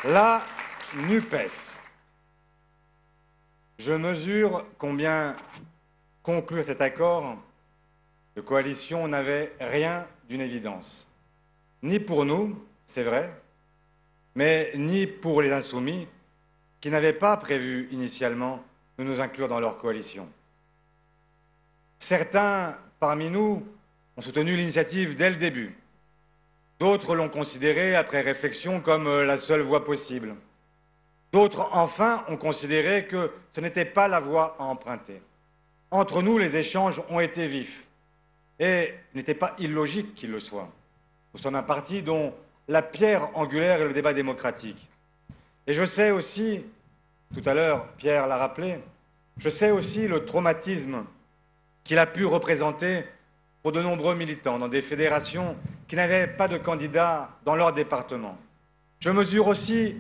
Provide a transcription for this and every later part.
La NUPES. Je mesure combien conclure cet accord de coalition n'avait rien d'une évidence. Ni pour nous, c'est vrai, mais ni pour les insoumis qui n'avaient pas prévu initialement de nous inclure dans leur coalition. Certains parmi nous ont soutenu l'initiative dès le début. D'autres l'ont considérée, après réflexion, comme la seule voie possible. D'autres, enfin, ont considéré que ce n'était pas la voie à emprunter. Entre nous, les échanges ont été vifs. Et il n'était pas illogique qu'ils le soient. Nous sommes un parti dont la pierre angulaire est le débat démocratique. Et je sais aussi, tout à l'heure, Pierre l'a rappelé, je sais aussi le traumatisme qu'il a pu représenter pour de nombreux militants dans des fédérations qui n'avaient pas de candidats dans leur département. Je mesure aussi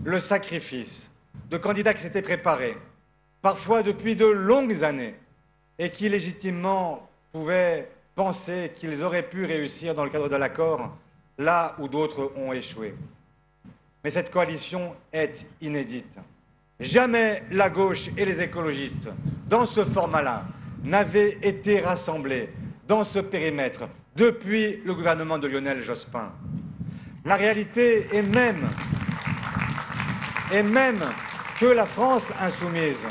le sacrifice de candidats qui s'étaient préparés, parfois depuis de longues années, et qui légitimement pouvaient penser qu'ils auraient pu réussir dans le cadre de l'accord, là où d'autres ont échoué. Mais cette coalition est inédite. Jamais la gauche et les écologistes, dans ce format-là, n'avaient été rassemblés dans ce périmètre depuis le gouvernement de Lionel Jospin. La réalité est même que la France insoumise,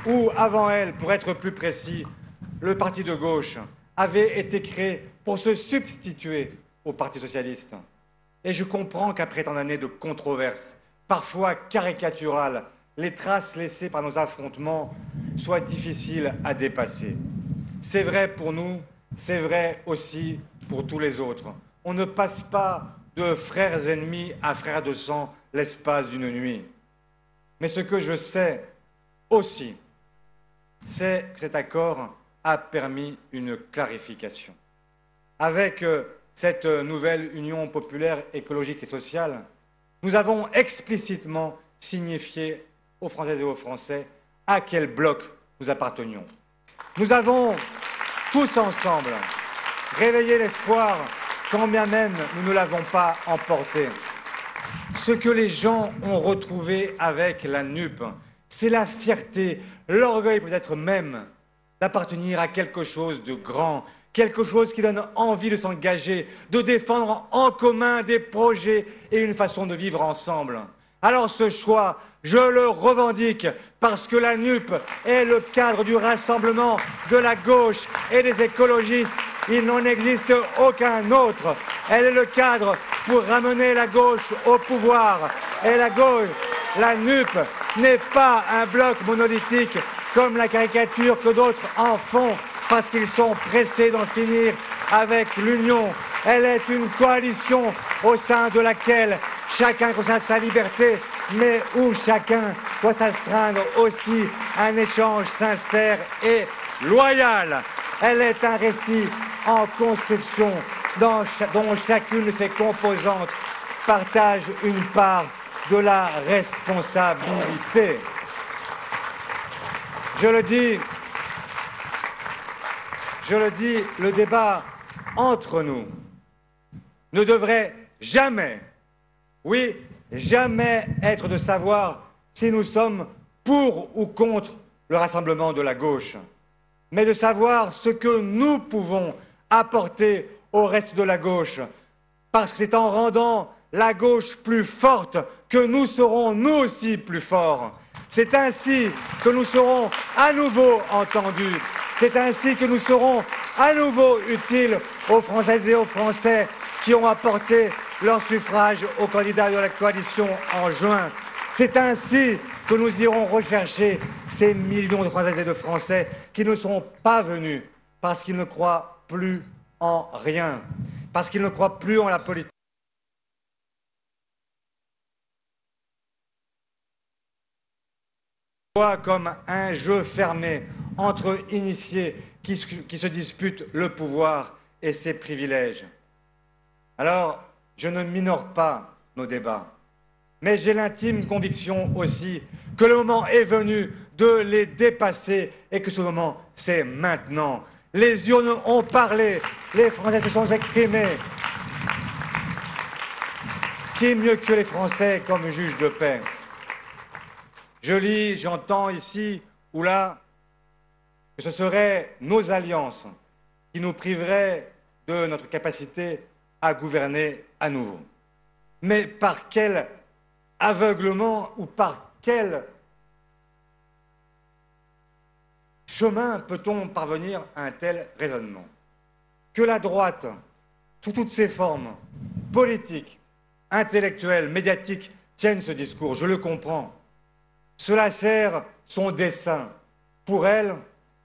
ou avant elle, pour être plus précis, le parti de gauche, avait été créé pour se substituer au Parti socialiste. Et je comprends qu'après tant d'années de controverses, parfois caricaturales, les traces laissées par nos affrontements soient difficiles à dépasser. C'est vrai pour nous, c'est vrai aussi pour tous les autres. On ne passe pas de frères ennemis à frères de sang l'espace d'une nuit. Mais ce que je sais aussi, c'est que cet accord a permis une clarification. Avec cette nouvelle Union populaire écologique et sociale, nous avons explicitement signifié aux Françaises et aux Français à quel bloc nous appartenions. Nous avons tous ensemble réveillé l'espoir, quand bien même nous ne l'avons pas emporté. Ce que les gens ont retrouvé avec la NUP, c'est la fierté, l'orgueil peut-être même d'appartenir à quelque chose de grand, quelque chose qui donne envie de s'engager, de défendre en commun des projets et une façon de vivre ensemble. Alors ce choix, je le revendique parce que la NUP est le cadre du rassemblement de la gauche et des écologistes. Il n'en existe aucun autre. Elle est le cadre pour ramener la gauche au pouvoir. Et la gauche, la NUP, n'est pas un bloc monolithique comme la caricature que d'autres en font parce qu'ils sont pressés d'en finir avec l'Union. Elle est une coalition au sein de laquelle chacun conserve sa liberté, mais où chacun doit s'astreindre aussi à un échange sincère et loyal. Elle est un récit en construction dont chacune de ses composantes partage une part de la responsabilité. Je le dis, le débat entre nous ne devrait jamais, oui, jamais être de savoir si nous sommes pour ou contre le rassemblement de la gauche, mais de savoir ce que nous pouvons apporter au reste de la gauche, parce que c'est en rendant la gauche plus forte que nous serons nous aussi plus forts. C'est ainsi que nous serons à nouveau entendus. C'est ainsi que nous serons à nouveau utiles aux Françaises et aux Français qui ont apporté leur suffrage aux candidats de la coalition en juin. C'est ainsi que nous irons rechercher ces millions de Françaises et de Français qui ne sont pas venus parce qu'ils ne croient plus en rien, parce qu'ils ne croient plus en la politique. Comme un jeu fermé entre initiés qui se disputent le pouvoir et ses privilèges. Alors, je ne minore pas nos débats, mais j'ai l'intime conviction aussi que le moment est venu de les dépasser et que ce moment, c'est maintenant. Les urnes ont parlé, les Français se sont exprimés. Qui est mieux que les Français comme juge de paix? Je lis, j'entends ici ou là que ce seraient nos alliances qui nous priveraient de notre capacité à gouverner à nouveau. Mais par quel aveuglement ou par quel chemin peut-on parvenir à un tel raisonnement? Que la droite, sous toutes ses formes, politiques, intellectuelles, médiatiques, tienne ce discours, je le comprends. Cela sert son dessein. Pour elle,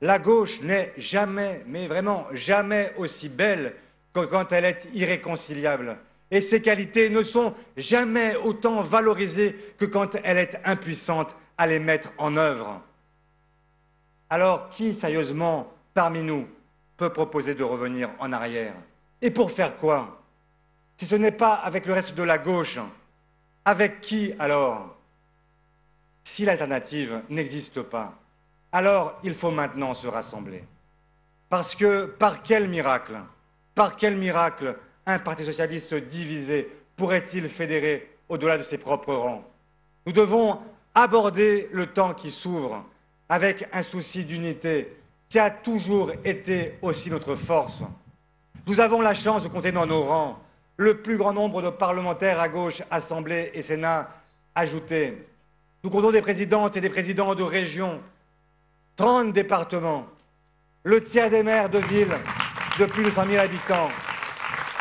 la gauche n'est jamais, mais vraiment jamais aussi belle que quand elle est irréconciliable. Et ses qualités ne sont jamais autant valorisées que quand elle est impuissante à les mettre en œuvre. Alors, qui, sérieusement, parmi nous, peut proposer de revenir en arrière? Et pour faire quoi? Si ce n'est pas avec le reste de la gauche, avec qui alors? Si l'alternative n'existe pas, alors il faut maintenant se rassembler. Parce que par quel miracle un parti socialiste divisé pourrait-il fédérer au-delà de ses propres rangs? Nous devons aborder le temps qui s'ouvre avec un souci d'unité qui a toujours été aussi notre force. Nous avons la chance de compter dans nos rangs le plus grand nombre de parlementaires à gauche, Assemblée et Sénat ajoutés. Nous comptons des présidentes et des présidents de régions, 30 départements, le tiers des maires de villes de plus de 100 000 habitants,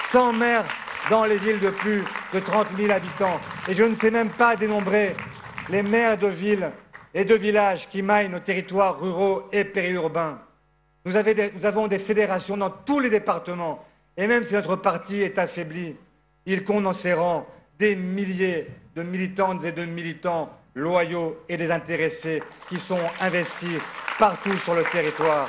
100 maires dans les villes de plus de 30 000 habitants. Et je ne sais même pas dénombrer les maires de villes et de villages qui maillent nos territoires ruraux et périurbains. Nous avons des fédérations dans tous les départements. Et même si notre parti est affaibli, il compte dans ses rangs des milliers de militantes et de militants loyaux et désintéressés qui sont investis partout sur le territoire.